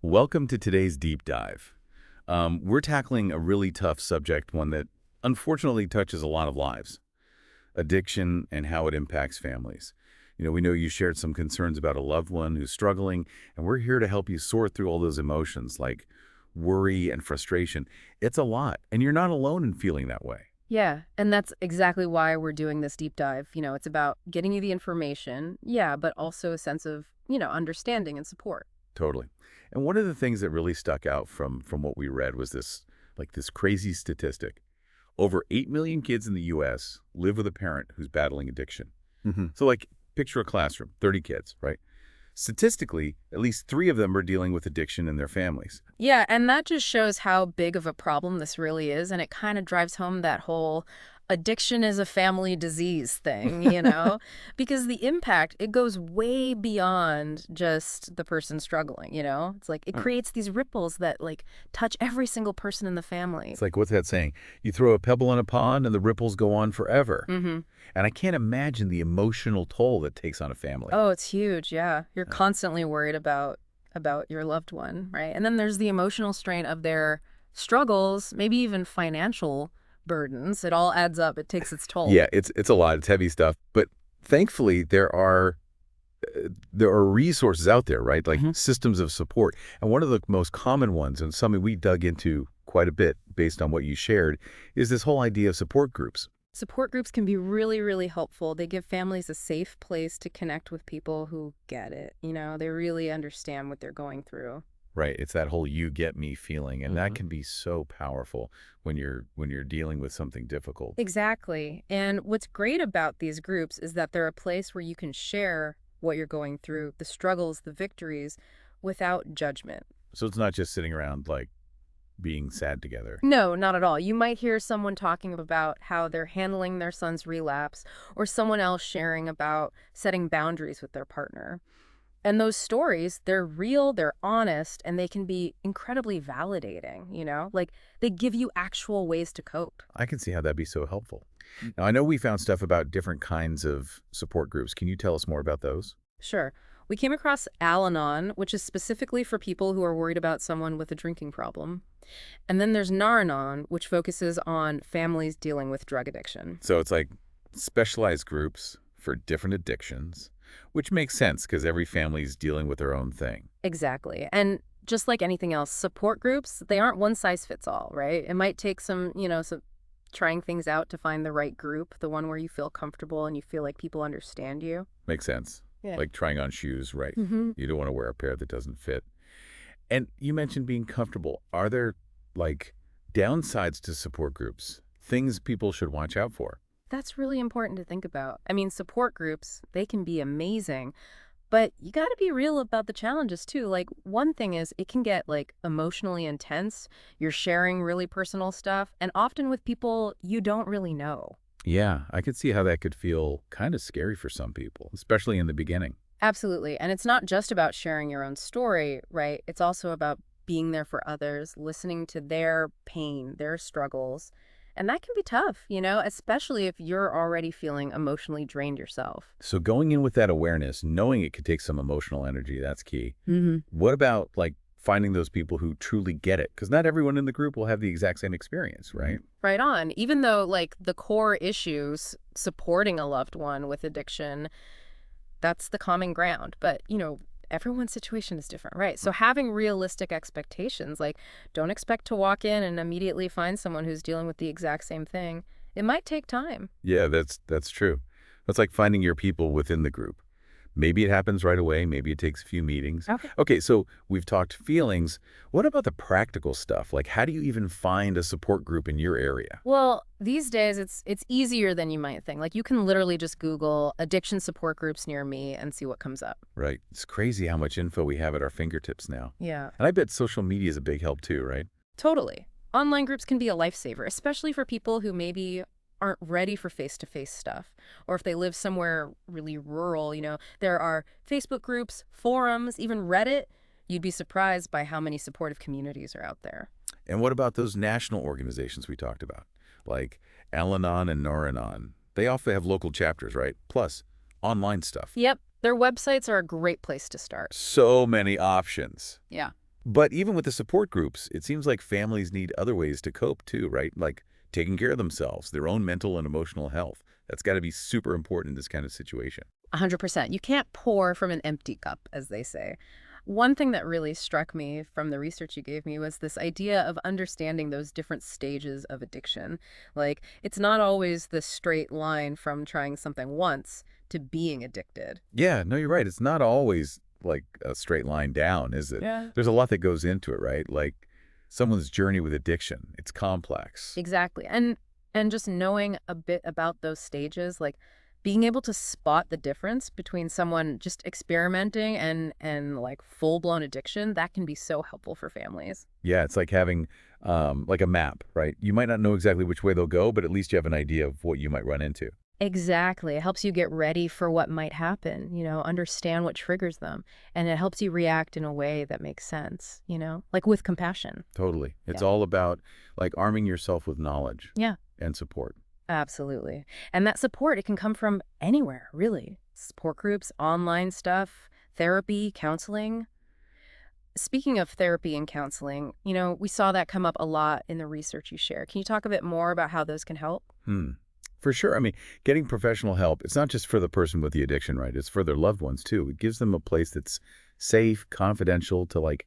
Welcome to today's deep dive. We're tackling a really tough subject, one that unfortunately touches a lot of lives, addiction and how it impacts families. We know you shared some concerns about a loved one who's struggling, and we're here to help you sort through all those emotions like worry and frustration. It's a lot, and you're not alone in feeling that way. Yeah, and that's exactly why we're doing this deep dive. It's about getting you the information, yeah, but also a sense of, understanding and support. Totally. And one of the things that really stuck out from what we read was this crazy statistic. Over 8 million kids in the U.S. live with a parent who's battling addiction. So picture a classroom, 30 kids, right? Statistically, at least 3 of them are dealing with addiction in their families. Yeah, and that just shows how big of a problem this really is, and it kind of drives home that whole addiction is a family disease thing. Because the impact, it goes way beyond just the person struggling. It's like it Huh. creates these ripples that touch every single person in the family. It's like, what's that saying? You throw a pebble in a pond and the ripples go on forever. Mm-hmm. And I can't imagine the emotional toll that takes on a family. Oh, it's huge. Yeah. You're Uh, constantly worried about your loved one, right? And then there's the emotional strain of their struggles, maybe even financial burdens. It all adds up. It takes its toll. Yeah, it's a lot. It's heavy stuff. But thankfully, there are resources out there, right? Like Hmm. systems of support. And one of the most common ones, and something we dug into quite a bit based on what you shared, is this whole idea of support groups. Support groups can be really, really helpful. They give families a safe place to connect with people who get it. They really understand what they're going through. Right. It's that whole you get me feeling. And that Hmm. can be so powerful when you're dealing with something difficult. Exactly. And what's great about these groups is that they're a place where you can share what you're going through, the struggles, the victories, without judgment. So it's not just sitting around being sad together. No, not at all. You might hear someone talking about how they're handling their son's relapse, or someone else sharing about setting boundaries with their partner. And those stories, they're real, they're honest, and they can be incredibly validating. Like they give you actual ways to cope. I can see how that'd be so helpful. Now, I know we found stuff about different kinds of support groups. Can you tell us more about those? Sure. We came across Al-Anon, which is specifically for people who are worried about someone with a drinking problem. And then there's Nar-Anon, which focuses on families dealing with drug addiction. So it's like specialized groups for different addictions, which makes sense because every family's dealing with their own thing. Exactly. And just like anything else, support groups, they aren't one size fits all, right? It might take some trying things out to find the right group, the one where you feel comfortable and you feel like people understand you. Makes sense. Yeah. Like trying on shoes, right? Hmm. You don't want to wear a pair that doesn't fit. And you mentioned being comfortable. Are there downsides to support groups? Things people should watch out for? That's really important to think about. I mean, support groups, they can be amazing, but you got to be real about the challenges too. Like one thing is it can get emotionally intense. You're sharing really personal stuff and often with people you don't really know. Yeah, I could see how that could feel kind of scary for some people, especially in the beginning. Absolutely. And it's not just about sharing your own story, right? It's also about being there for others, listening to their pain, their struggles. And that can be tough, especially if you're already feeling emotionally drained yourself. So going in with that awareness, knowing it could take some emotional energy, that's key. Hmm. What about finding those people who truly get it? Because not everyone in the group will have the exact same experience, right? Right on. Even though, the core issues, supporting a loved one with addiction, that's the common ground. But, everyone's situation is different, right? So having realistic expectations, don't expect to walk in and immediately find someone who's dealing with the exact same thing. It might take time. Yeah, that's true. It's like finding your people within the group. Maybe it happens right away. Maybe it takes a few meetings. Okay. Okay, so we've talked feelings. What about the practical stuff? How do you even find a support group in your area? Well, these days it's easier than you might think. You can literally just Google addiction support groups near me and see what comes up. Right. It's crazy how much info we have at our fingertips now. Yeah. And I bet social media is a big help too, right? Totally. Online groups can be a lifesaver, especially for people who maybe aren't ready for face-to-face stuff, or if they live somewhere really rural. There are Facebook groups, forums, even Reddit. You'd be surprised by how many supportive communities are out there. And what about those national organizations we talked about, like Al-Anon and Nar-Anon? They often have local chapters, right? Plus, online stuff. Yep, their websites are a great place to start. So many options. Yeah. But even with the support groups, it seems like families need other ways to cope too, right? Like taking care of themselves, their own mental and emotional health. That's got to be super important in this kind of situation. 100%. You can't pour from an empty cup, as they say. One thing that really struck me from the research you gave me was this idea of understanding those different stages of addiction. Like, it's not always the straight line from trying something once to being addicted. Yeah, no, you're right. It's not always like a straight line down, is it? Yeah. There's a lot that goes into it, right? Like someone's journey with addiction. It's complex. Exactly. And just knowing a bit about those stages, like being able to spot the difference between someone just experimenting and like full-blown addiction, that can be so helpful for families. Yeah, it's like having like a map, right? You might not know exactly which way they'll go, but at least you have an idea of what you might run into. Exactly. It helps you get ready for what might happen, understand what triggers them, and it helps you react in a way that makes sense, like with compassion. Totally. It's Yeah. all about like arming yourself with knowledge Yeah. and support. Absolutely. And that support, it can come from anywhere, really. Support groups, online stuff, therapy, counseling. Speaking of therapy and counseling, we saw that come up a lot in the research you share. Can you talk a bit more about how those can help? Hmm. For sure. I mean, getting professional help, it's not just for the person with the addiction, right? It's for their loved ones too. It gives them a place that's safe, confidential to like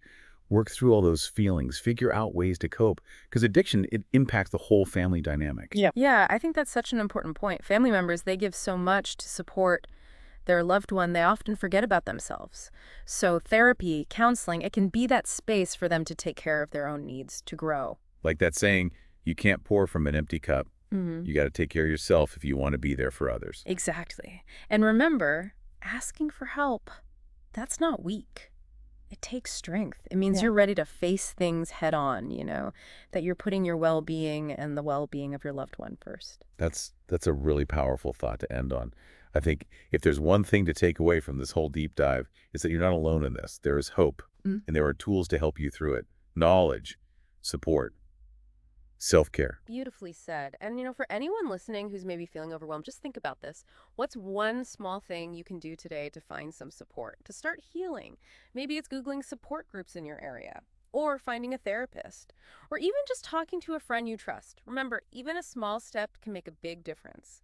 work through all those feelings, figure out ways to cope. Because addiction, it impacts the whole family dynamic. Yeah, I think that's such an important point. Family members, they give so much to support their loved one, they often forget about themselves. So therapy, counseling, it can be that space for them to take care of their own needs, to grow. Like that saying, you can't pour from an empty cup. Hmm. You got to take care of yourself if you want to be there for others. Exactly. And remember, asking for help, that's not weak. It takes strength. It means you're ready to face things head on, that you're putting your well-being and the well-being of your loved one first. That's a really powerful thought to end on. I think if there's one thing to take away from this whole deep dive, it's that you're not alone in this. There is hope, Mm. and there are tools to help you through it. Knowledge, support, self-care. Beautifully said. And, for anyone listening who's maybe feeling overwhelmed, just think about this. What's one small thing you can do today to find some support, to start healing? Maybe it's Googling support groups in your area, or finding a therapist, or even just talking to a friend you trust. Remember, even a small step can make a big difference.